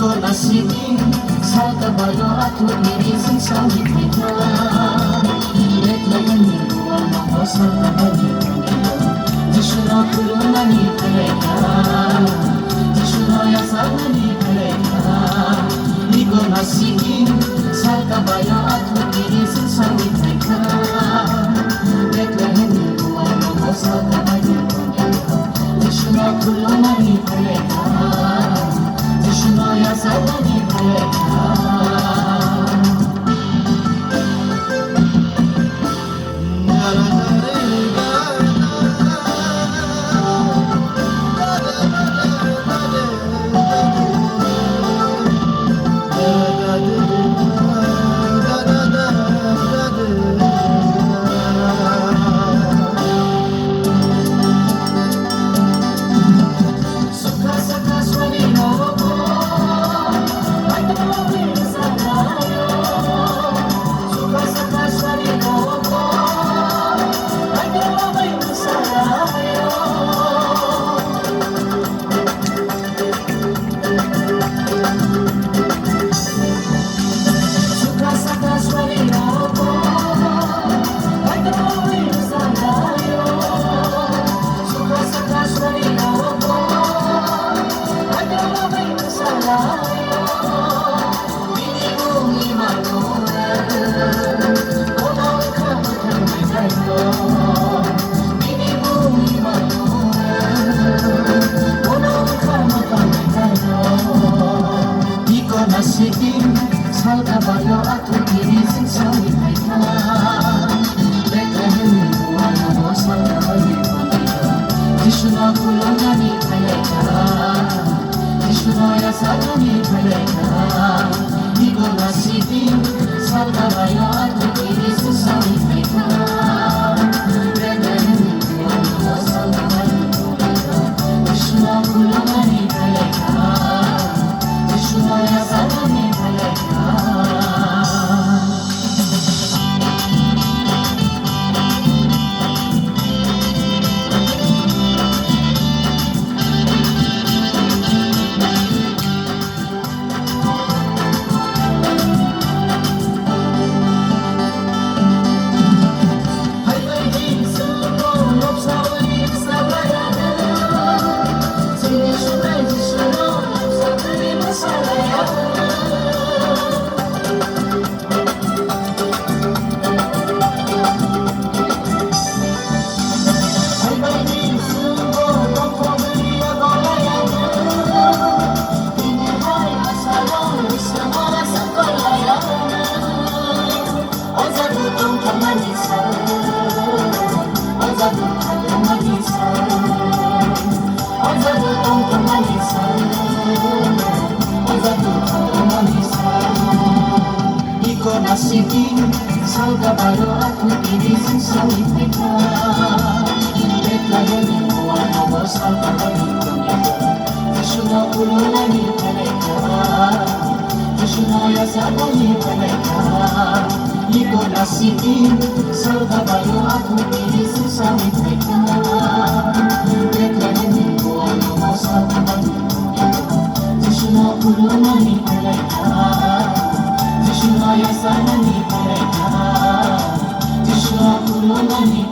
Nasibin salkabayo at umirising sa likita. Letlayan niluwa mo sa kabalikan nila. Jishuna kuruna ni kaleka, Jishuna yasana ni kaleka. Iko nasibin salkabayo at umirising sa likita. Letlayan niluwa mo sa kabalikan nila. Jishuna kuruna ni kaleka, Jishuna yasana ni kaleka. Nasibin salkabayo at umirising sa likita. Letlayan niluwa mo sa kabalikan nila. Jishuna kuruna ni kaleka, Jishuna yasana ni kaleka. Iko nasibin salkabayo at umirising sa likita. Letlayan niluwa mo sa kabalikan nila. Jishuna kuruna ni kaleka, Jishuna yasana ni kaleka. Iko nasibin salkabayo at umirising sa likita. Letlayan niluwa mo sa kabalikan nila. Jishuna kuruna ni kaleka, Jishuna yasana ni kaleka. Iko nasibin salkabayo at umirising sa likita. Letlayan niluwa mo sa kabalikan nila. Jishuna kuruna ni kaleka, Jishuna yasana ni kaleka, Jishuna kuruna ni